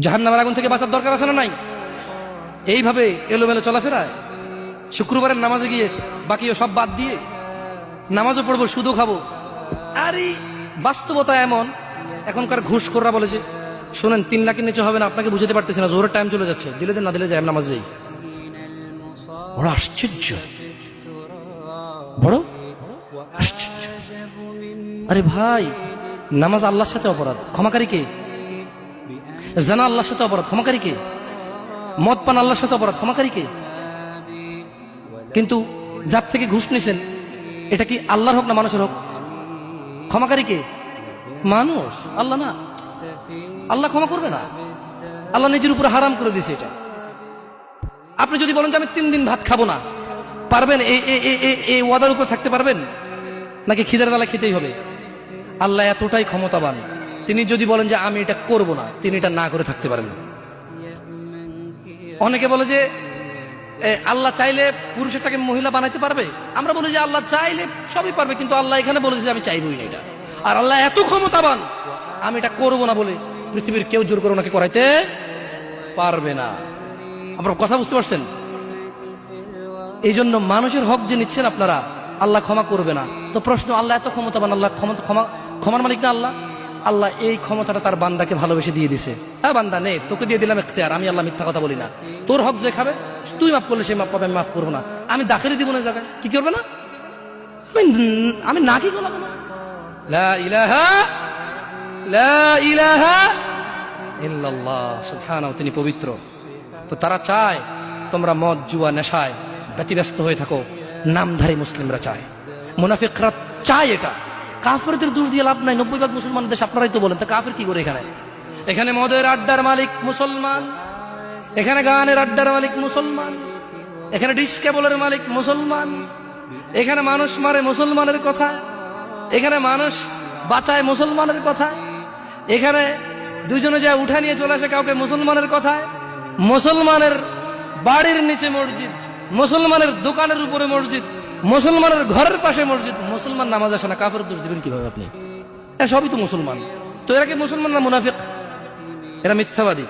জাহান্নামের আগুন থেকে বাঁচার দরকার আছে না নাই? এইভাবে এলোমেলো চলাফেরায় শুক্রবারের নামাজে গিয়ে বাকিও সব বাদ দিয়ে নামাজও পড়বো, সুদও খাবো। আরে বাস্তবতা এমন, এখনকার ঘুষখোররা বলে যে শোনেন 3 লাখের নিচে হবে না, আপনাকে বুঝাতে পারতেছি না, জোহরের টাইম চলে যাচ্ছে, দিলে দেন না দিলে যায়, আমি নামাজ যাই। বড় আশ্চর্য, বড় আশ্চর্য। আরে ভাই, নামাজ আল্লাহর সাথে অপরাধ, ক্ষমাকারী কে? জানা আল্লাহর সাথে অপরাধ, ক্ষমাকারী কে? মদ পান আল্লাহর সাথে অপরাধ, ক্ষমাকারী কে? কিন্তু যার থেকে ঘুষ নিছেন, এটা কি আল্লাহর হোক না মানুষের হোক? ক্ষমাকারী কে? মানুষ, আল্লাহ না। আল্লাহ ক্ষমা করবে না, আল্লাহ নিজের উপর হারাম করে দিয়েছে এটা। আপনি যদি বলেন যে আমি 3 দিন ভাত খাবো না, পারবেন? এই ওয়াদার উপর থাকতে পারবেন নাকি খিদের বেলা খেতেই হবে? আল্লাহ এতটাই ক্ষমতাবান, তিনি যদি বলেন যে আমি এটা করব না, তিনি এটা না করে থাকতে পারেন। অনেকে বলে যে আল্লাহ চাইলে পুরুষটাকে মহিলা বানাইতে পারবে। আমরা বলি যে আল্লাহ চাইলে সবই পারবে, কিন্তু আল্লাহ এখানে বলেছে আমি চাইবই না এটা। আর আল্লাহ এত ক্ষমতাবান, আমি এটা করব না বলে পৃথিবীর কেউ জোর করে ওনাকে করাইতে পারবে না। আপনারা কথা বুঝতে পারছেন? এই জন্য মানুষের হক যে নিচ্ছেন আপনারা, আল্লাহ ক্ষমা করবে না। তো প্রশ্ন, আল্লাহ এত ক্ষমতাবান, আল্লাহ ক্ষমার মালিক না আল্লাহ? আল্লাহ এই ক্ষমতাটা তার বান্দাকে ভালোবেসে দিয়ে দিছে। হ্যাঁ বান্দা নে, তোকে দিয়ে দিলাম ইখতিয়ার, আমি আল্লাহ মিথ্যা কথা বলি না। তোর হক যে খাবে, তুই মাফ করলে সে মাফ পাবে, আমি মাফ করবো না। আমি দাখিলে দিব না জায়গায়, কি করবে না? আমি না কি গলাবো না। লা ইলাহা ইল্লাল্লাহ, সুবহানাহু, তিনি পবিত্র। তো তারা চায় তোমরা মদ জুয়া নেশায় ব্যতিব্যস্ত হয়ে থাকো, নামধারী মুসলিমরা চায়, মুনাফিকরা চায় এটা। কাফেরদের দোষ দিয়ে লাভ নাই, 90% মুসলমান দেশ, আপনারাই তো বলেন। তা কাফের কি করে এখানে? এখানে মদের আড্ডার মালিক মুসলমান, এখানে গানের আড্ডার মালিক মুসলমান, এখানে ডিস কেবলের মালিক মুসলমান, এখানে মানুষ মারে মুসলমানের কথা, এখানে মানুষ বাঁচায় মুসলমানের কথা, এখানে দুইজনে যায় উঠা নিয়ে চলে আসে কাউকে মুসলমানের কথায়, মুসলমানের বাড়ির নিচে মসজিদ, মুসলমানের দোকানের উপরে মসজিদ, মুসলমানের ঘরের পাশে মসজিদ, মুসলমান নামাজ আসে না, কাফের দোষ দিবেন কিভাবে আপনি? সবই তো মুসলমান। তো এরা কি মুসলমান না মুনাফিক? এরা মিথ্যাবাদী।